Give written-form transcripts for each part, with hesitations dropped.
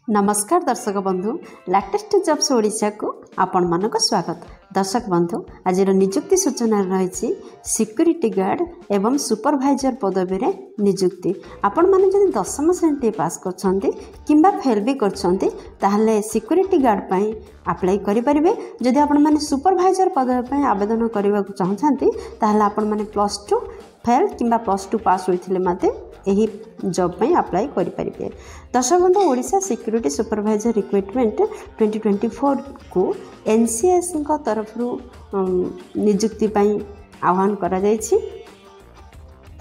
नमस्कार दर्शक बंधु लेटेस्ट जॉब्स ओडिशा को आपण मानक स्वागत। दर्शक बंधु आज निजुक्ति सूचना रही सिक्यूरिटी गार्ड एवं सुपरवाइजर पदवी रे निजुक्ति। आपण माने जदि 10वीं श्रेणी पास करछन्ती किंबा फेल भी करछन्ती ताहले सिक्यूरिटी गार्ड पई अप्लाई करि परिबे। जदि आपण माने सुपरवाइजर पदवी पई आवेदन करबा को चाहछन्ती ताहले आपण माने +2 फेल किंबा +2 पास होइथिले माते यही जॉब में अप्लाई करि परिबे। दर्शक बंधु ओडिशा सिक्यूरिटी सुपरवाइजर रिक्रुटमेंट 2024 को एनसीएस का तरफ नियुक्ति पई आह्वान करा जायछि।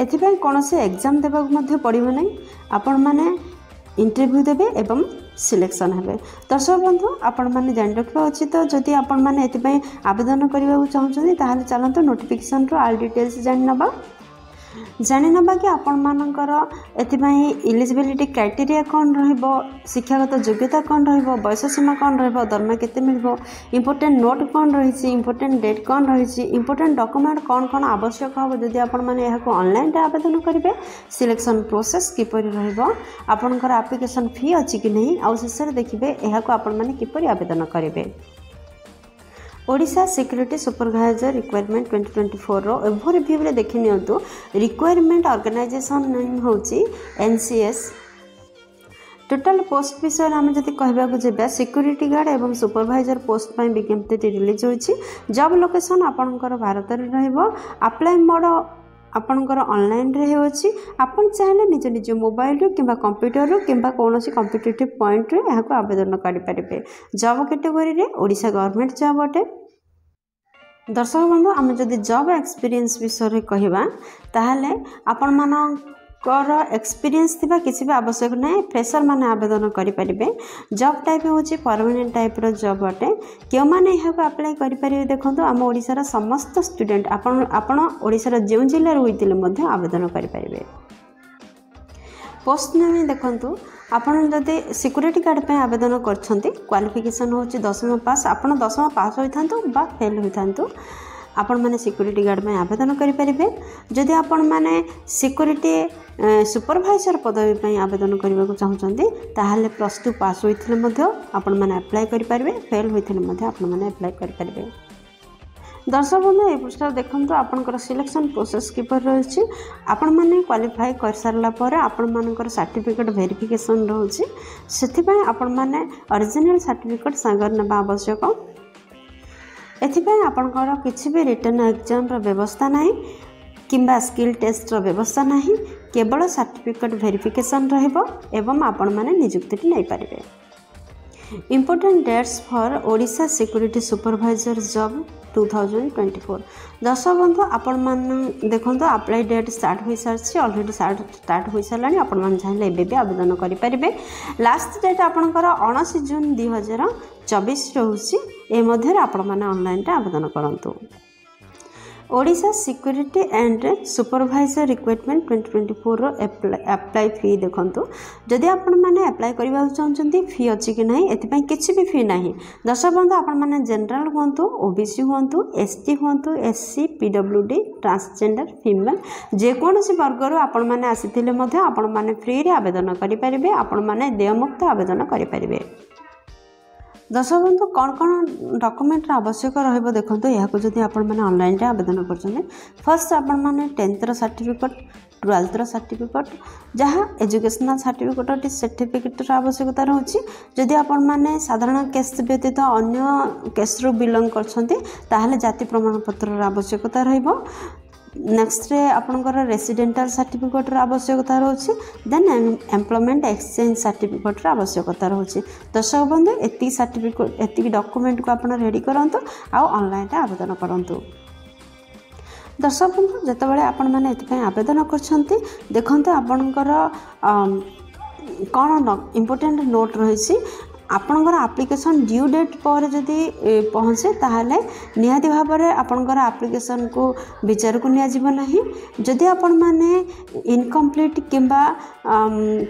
एथिपई कोनोसे एग्जाम देबा मध्ये पड़िबो नै, आपण माने इंटरव्यू देबे एवं सिलेक्शन हेबे। दर्शक बंधु आपण माने जान रखबा अछि तो जदि आपण माने एथिपई आवेदन करबा चाहछन्ती ताहाले चलंतो नोटिफिकेशन रो ऑल डिटेल्स जानि नबा कि आपण मानकर एथिपई एलिजिबिलिटी क्राइटेरिया कौन रहिबो, शिक्षागत योग्यता कौन रहिबो, बयस सीमा कौन रहिबो, दरमा केते मिलबो, इंपोर्टेंट नोट कौन रहिछि, इंपोर्टेंट डेट कौन रहिछि, इंपोर्टेंट डॉक्यूमेंट कौन कौन आवश्यक हबो जदि आपण माने एहा को ऑनलाइन रे आवेदन करिवे, सिलेक्शन प्रोसेस किपरि रहिबो, आपनकर एप्लीकेशन फी अछि कि नहीं, आ शेष देखिबे एहा को आपण माने किपरि आवेदन करिवे। ओडिशा सिक्यूरिटी सुपरवाइजर रिक्वायरमेंट 2024 रो ओवरव्यू रे देखि नियंतु। रिक्वायरमेंट ऑर्गेनाइजेशन नेम होची एनसीएस। टोटल पोस्ट विषय आम जदि कहबा को जेबा सिक्यूरिटी गार्ड एवं सुपरवाइजर पोस्ट पई विज्ञप्ति रिलीज होची। जॉब लोकेशन आपनकर भारत रे रहइबो। अप्लाई मोड आपनकर ऑनलाइन रे होची। आपन चाहे निज निज मोबाइल रो किबा कंप्यूटर रो किबा कोनोसी कॉम्पिटिटिव पॉइंट रे एहा को आवेदन करि परिबे। जॉब कैटेगरी रे ओडिशा गवर्नमेंट जॉब अटे। दर्शक बंधु आम जदि जॉब एक्सपीरियंस विषय कहवा ताहले आपण मानकर एक्सपीरियंस थिबा किसी भी आवश्यक नहीं, फ्रेशर माने आवेदन करि परिबे। जॉब टाइप होची परमानेंट टाइप रो जॉब अटे। क्यों माने एहा को अप्लाई करि परिबे देखंतु आम ओडिसा रा समस्त स्टूडेंट आपण ओडिसा रा जेउ जिल्ला रे होइतिले मध्ये आवेदन करि परिबे। पोस्ट नेम देखंतु आपण जदि सिक्यूरिटी गार्ड पे आवेदन करछन्ती क्वालिफिकेशन होची 10वीं पास। आपण 10वीं पास होइथांतु बा फेल होइथांतु आपण माने सिक्यूरिटी गार्ड में आवेदन करि परिबे। जदि आपण माने सिक्यूरिटी सुपरवाइजर पदवी पे आवेदन करबा को चाहछन्ती ताहाले +2 पास होइथिले मध्ये आपण माने अप्लाई करि परिबे, फेल होइथिले मध्ये आपण माने अप्लाई करि परिबे। दर्शक बंधु ए पृष्ठ देखंतु आपनकर सिलेक्शन प्रोसेस किपर रहिछि। आपण माने क्वालिफाई कर सारला परे आपण मानकर सर्टिफिकेट वेरिफिकेशन रहउछि। सेथि पय आपण माने ओरिजिनल सर्टिफिकेट संगर नबा आवश्यक। एथिपय आपनकर किछि भी रिटर्न एग्जाम रो व्यवस्था नाही किंबा स्किल टेस्ट रो व्यवस्था नाही, केवल सर्टिफिकेट वेरिफिकेशन रहइबो एवं आपण माने नियुक्ति नै परिबे। Important dates for Odisha security supervisor job 2024। दर्शक बंधु आपण मान देखंतु अप्लाई डेट स्टार्ट हो सारछि, ऑलरेडी स्टार्ट हो सारलानी। आपण मान चाहिले एबे भी आवेदन करि परिबे। लास्ट डेट आपनकर 29 जून 2024 रहउछि। ए मध्ये आपण मान ऑनलाइन रे आवेदन करंतु। Odisha security and supervisor requirement 2024 रो अप्लाई फी देखंतु। जदि आपण माने अप्लाई करबा चाहछन्ती फी अछि कि नाही, एथिपई किछि भी फी नाही। दर्शक बंधु आपण माने जनरल होंतु, ओबीसी होंतु, एसटी होंतु, एससी, पीडब्ल्यूडी, ट्रांसजेंडर, फीमेल जे कोनोसी वर्ग रो आपण माने आसीथिले मध्ये आपण माने फ्री रे आवेदन करि परिबे। आपण माने देयमुक्त आवेदन करि परिबे। दर्शक बंधु कौन कौन डॉक्यूमेंट आवश्यक रहिबो देखंतु। या को जदि आपण माने ऑनलाइन रे आवेदन करछन्ते फर्स्ट आपण माने 10th रो सर्टिफिकेट, 12th रो सर्टिफिकेट, जहाँ एजुकेशनल सर्टिफिकेट सर्टिफिकेट रो आवश्यकता रहउछि। जदि आपण माने साधारण केस व्यतीत अन्य केस रो बिलोंग करछन्ते ताहाले जाति प्रमाण पत्र रो आवश्यकता रहिबो। नेक्स्ट रे आपनकर रेसिडेंटल सर्टिफिकेट रो आवश्यकता रहउछि। देन एम्प्लॉयमेंट एक्सचेंज सर्टिफिकेट रो आवश्यकता रहउछि। दर्शक बंधु एति सर्टिफिकेट एति डॉक्यूमेंट को आपण रेडी करंतु आ ऑनलाइन रे आवेदन करंतु। दर्शक बंधु जेतबेले आपण माने एति पय आवेदन करछन्ती देखंतु आपनकर कोन इंपोर्टेंट नोट रहिछि। आपनकर एप्लिकेशन ड्यू डेट पर जदि पहुँचे ताहले निहाती भाव में आपनकर एप्लिकेशन को विचार को निया जीव नाही। जदि आपण माने इनकम्प्लीट किंबा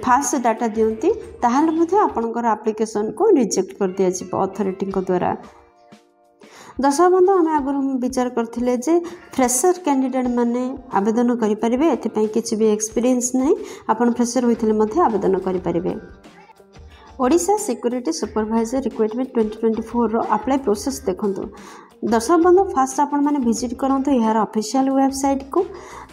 फास्ट डाटा दियंती ताहले मध्ये आपनकर एप्लिकेशन को रिजेक्ट कर दिया जीव अथॉरिटी को द्वारा। दर्शक बंधु आम आगुरी विचार करथिले जे फ्रेशर कैंडिडेट माने आवेदन करि परिबे। एथि पई किछि भी एक्सपीरियंस नहीं, आपण फ्रेशर होइथिले मध्ये आवेदन करि परिबे। ओडिशा सिक्यूरिटी सुपरवाइजर रिक्रुटमेंट 2024 रो अप्लाई प्रोसेस देखंतु। दर्शक बंधु फास्ट आपण मैंने विजिट करंतु यार ऑफिशियल वेबसाइट को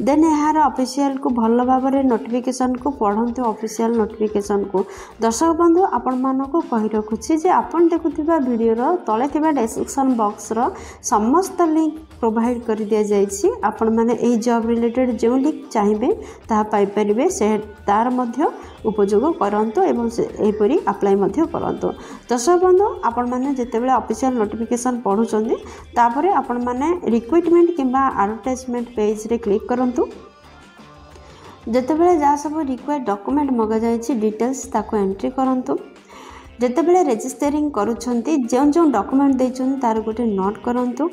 देन यार ऑफिशियल को भल भाव नोटिफिकेशन को पढ़ंतु ऑफिशियल नोटिफिकेशन को। दर्शक बंधु आपण मानको कहि रखुछि जे आपण देखुथिबा वीडियो रो तळे थिबा डिस्क्रिप्शन बॉक्स रो समस्त लिंक प्रोवाइड कर दिया जाइछि। आपण माने एही जॉब रिलेटेड जो लिंक चाहिबे ता पाई परिबे से तार मध्य उपयोग करंतु एवं एपरी अप्लाई मध्य करंतु। दर्शक बंधु आपण माने जेतेबेले ऑफिशियल नोटिफिकेशन पढुचंदी तापरे आपण माने रिक्रुटमेंट किंबा एडवर्टाइजमेंट पेज रे क्लिक करंतु। जेतेबेले जा सब रिक्वायर्ड डॉक्यूमेंट मगा जाइछि डिटेल्स ताको एंट्री करंतु। जेतेबेले रजिस्टरिंग करूछंती जो डॉक्यूमेंट देइछन तार गोटे नोट करंतु।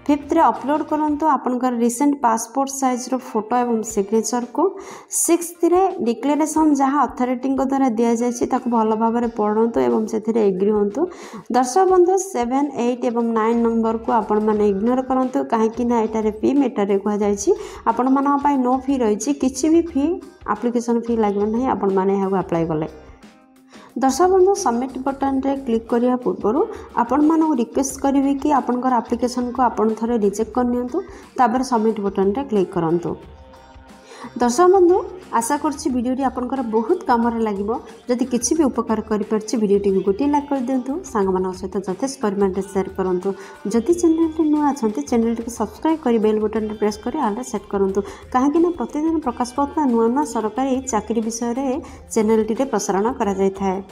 फिफ्थ रे अपलोड करंतु आपनकर रिसेंट पासपोर्ट साइज रो फोटो एवं सिग्नेचर को। सिक्स्थ रे डिक्लेरेशन जहाँ अथॉरिटी द्वारा दिया जाइछि ताको भल भाव में पढ़ंतु एवं सेथिरे एग्री होंतु। दर्शक बंधु 7, 8 एवं 9 नंबर को आपण माने इग्नोर करंतु काहेकि ना एटारे फी मेटारे कहा जाइछि। आपण मानक पई नो फी रहिछि किछि भी फी एप्लिकेशन फी लागबो नहीं आपण माने एहाको अप्लाई करले। दर्शक बंधु सबमिट बटन रे क्लिक करिया पूर्व आपण मानक रिक्वेस्ट करिवे कि आपनकर एप्लिकेशन को आपण थरे रिजेक्ट कर नियंतु तापर सबमिट बटन रे क्लिक करंतु। दर्शक बंधु आशा करछि वीडियोटी आपनकर बहुत काम रे लागिवो। जदि किछि भी उपकार करि परछि वीडियोटी को गोटे लाइक कर दियंतु सांग मानक सहित यथेष्ट परिमाण रे शेयर करंतु। जदि चैनल रे नुआ अछंती चैनल को सब्सक्राइब करि बेल बटन रे प्रेस करि ऑल रे सेट करंतु काहेकि ना प्रतिदिन प्रकाश पाउता नुआ सरकारी चाकरी विषय रे चैनल टी रे प्रसारण करा जाय थाए।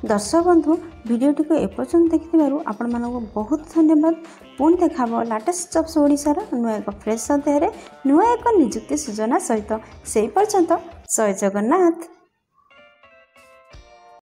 दर्शक बंधु वीडियोटी को एपर्यंत देखिथिबारु आपण मानक बहुत धन्यवाद। पुणी देखाबो लेटेस्ट जॉब्स ओडिशार नुआ एक फ्रेश अध्याय नुआ एक नियुक्ति सूचना सहित। से पर्यंत जय जगन्नाथ।